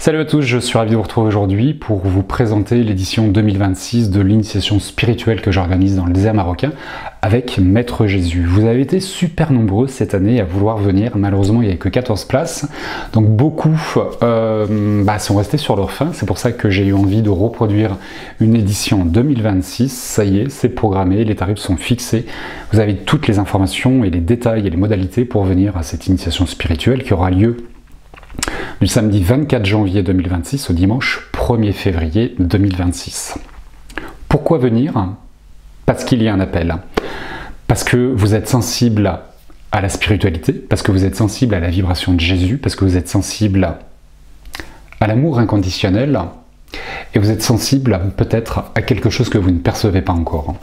Salut à tous, je suis ravi de vous retrouver aujourd'hui pour vous présenter l'édition 2026 de l'initiation spirituelle que j'organise dans le désert marocain avec Maître Jésus. Vous avez été super nombreux cette année à vouloir venir, malheureusement il n'y a que 14 places, donc beaucoup sont restés sur leur faim, c'est pour ça que j'ai eu envie de reproduire une édition 2026, ça y est, c'est programmé, les tarifs sont fixés, vous avez toutes les informations et les détails et les modalités pour venir à cette initiation spirituelle qui aura lieu du samedi 24 janvier 2026 au dimanche 1er février 2026. Pourquoi venir? Parce qu'il y a un appel. Parce que vous êtes sensible à la spiritualité, parce que vous êtes sensible à la vibration de Jésus, parce que vous êtes sensible à l'amour inconditionnel, et vous êtes sensible peut-être à quelque chose que vous ne percevez pas encore.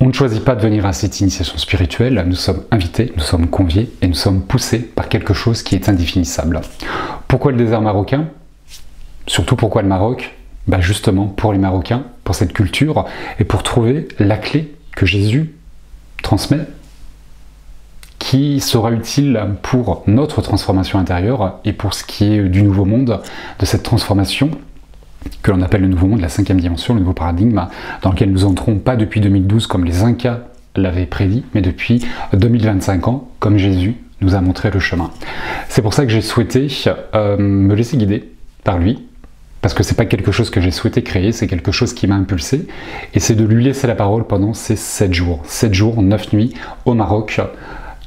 On ne choisit pas de venir à cette initiation spirituelle, nous sommes invités, nous sommes conviés et nous sommes poussés par quelque chose qui est indéfinissable. Pourquoi le désert marocain? Surtout pourquoi le Maroc? Justement pour les Marocains, pour cette culture et pour trouver la clé que Jésus transmet qui sera utile pour notre transformation intérieure et pour ce qui est du nouveau monde, de cette transformation que l'on appelle le nouveau monde, la 5e dimension, le nouveau paradigme, dans lequel nous entrons pas depuis 2012 comme les Incas l'avaient prédit, mais depuis 2025 ans, comme Jésus nous a montré le chemin. C'est pour ça que j'ai souhaité me laisser guider par lui, parce que c'est pas quelque chose que j'ai souhaité créer, c'est quelque chose qui m'a impulsé, et c'est de lui laisser la parole pendant ces 7 jours. 7 jours, 9 nuits au Maroc,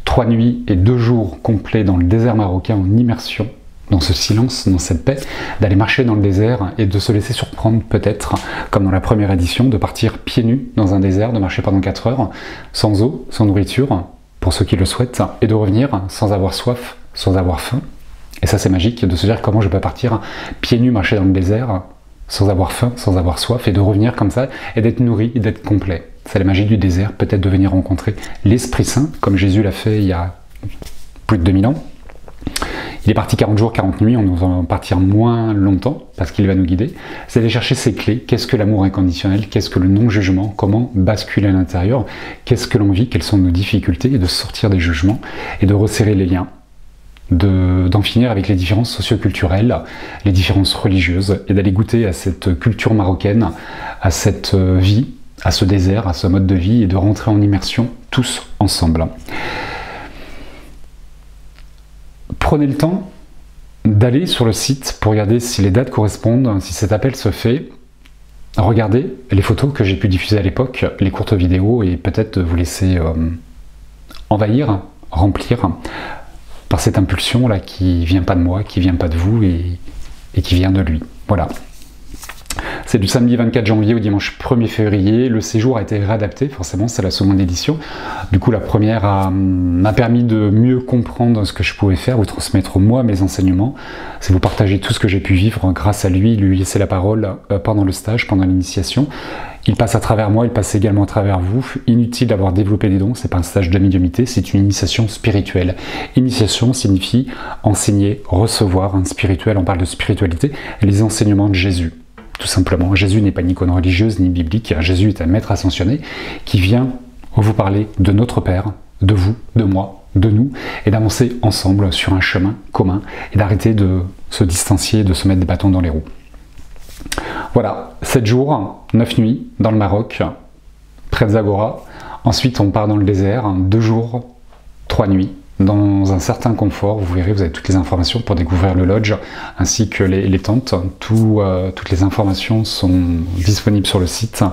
3 nuits et 2 jours complets dans le désert marocain en immersion, dans ce silence, dans cette paix, d'aller marcher dans le désert et de se laisser surprendre peut-être, comme dans la première édition, de partir pieds nus dans un désert, de marcher pendant 4 heures, sans eau, sans nourriture, pour ceux qui le souhaitent, et de revenir sans avoir soif, sans avoir faim. Et ça c'est magique, de se dire comment je peux partir pieds nus, marcher dans le désert, sans avoir faim, sans avoir soif, et de revenir comme ça, et d'être nourri, et d'être complet. C'est la magie du désert, peut-être de venir rencontrer l'Esprit Saint, comme Jésus l'a fait il y a plus de 2000 ans. Il est parti 40 jours, 40 nuits, on va en partir moins longtemps parce qu'il va nous guider. C'est aller chercher ces clés. Qu'est-ce que l'amour inconditionnel? Qu'est-ce que le non-jugement? Comment basculer à l'intérieur? Qu'est-ce que l'on vit? Quelles sont nos difficultés? Et de sortir des jugements et de resserrer les liens, d'en finir avec les différences socio-culturelles, les différences religieuses et d'aller goûter à cette culture marocaine, à cette vie, à ce désert, à ce mode de vie et de rentrer en immersion tous ensemble. Prenez le temps d'aller sur le site pour regarder si les dates correspondent, si cet appel se fait. Regardez les photos que j'ai pu diffuser à l'époque, les courtes vidéos, et peut-être vous laisser envahir, remplir par cette impulsion-là qui vient pas de moi, qui vient pas de vous et qui vient de lui. Voilà. C'est du samedi 24 janvier au dimanche 1er février. Le séjour a été réadapté, forcément, c'est la seconde édition. Du coup, la première m'a permis de mieux comprendre ce que je pouvais faire, vous transmettre moi mes enseignements. C'est vous partager tout ce que j'ai pu vivre grâce à lui laisser la parole pendant le stage, pendant l'initiation. Il passe à travers moi, il passe également à travers vous. Inutile d'avoir développé des dons, c'est pas un stage de médiumnité, c'est une initiation spirituelle. Initiation signifie enseigner, recevoir. Un spirituel, on parle de spiritualité, et les enseignements de Jésus. Tout simplement, Jésus n'est pas une icône religieuse ni biblique, Jésus est un maître ascensionné qui vient vous parler de notre Père, de vous, de moi, de nous, et d'avancer ensemble sur un chemin commun, et d'arrêter de se distancier, de se mettre des bâtons dans les roues. Voilà, 7 jours, 9 nuits dans le Maroc, près de Zagora. Ensuite, on part dans le désert, 2 jours, 3 nuits. Dans un certain confort, vous verrez, vous avez toutes les informations pour découvrir le lodge ainsi que les tentes. Toutes les informations sont disponibles sur le site.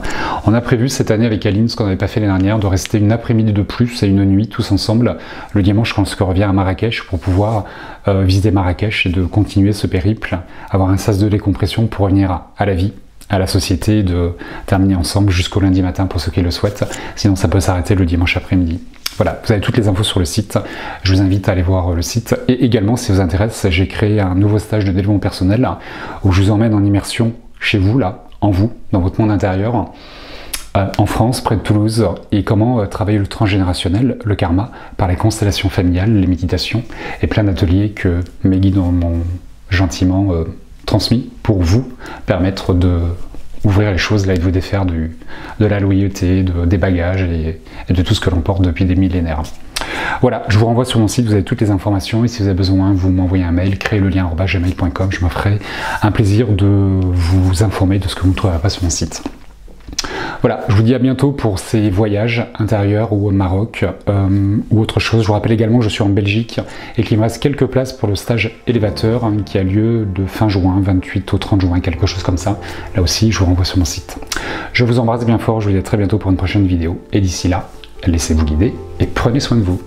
On a prévu cette année avec Aline, ce qu'on n'avait pas fait l'année dernière, de rester une après-midi de plus et une nuit tous ensemble le dimanche quand on revient à Marrakech pour pouvoir visiter Marrakech et de continuer ce périple, avoir un sas de décompression pour revenir à la vie, à la société, de terminer ensemble jusqu'au lundi matin pour ceux qui le souhaitent. Sinon ça peut s'arrêter le dimanche après-midi. Voilà, vous avez toutes les infos sur le site, je vous invite à aller voir le site. Et également, si ça vous intéresse, j'ai créé un nouveau stage de développement personnel où je vous emmène en immersion chez vous, là, en vous, dans votre monde intérieur, en France, près de Toulouse, et comment travailler le transgénérationnel, le karma, par les constellations familiales, les méditations, et plein d'ateliers que mes guides m'ont gentiment transmis pour vous permettre de ouvrir les choses là et de vous défaire de la loyauté, des bagages et de tout ce que l'on porte depuis des millénaires. Voilà, je vous renvoie sur mon site, vous avez toutes les informations et si vous avez besoin, vous m'envoyez un mail, créez le lien @gmail.com, je me ferai un plaisir de vous informer de ce que vous ne trouverez pas sur mon site. Voilà, je vous dis à bientôt pour ces voyages intérieurs ou au Maroc ou autre chose. Je vous rappelle également que je suis en Belgique et qu'il me reste quelques places pour le stage élévateur qui a lieu de fin juin, 28 au 30 juin, quelque chose comme ça. Là aussi, je vous renvoie sur mon site. Je vous embrasse bien fort, je vous dis à très bientôt pour une prochaine vidéo. Et d'ici là, laissez-vous guider et prenez soin de vous.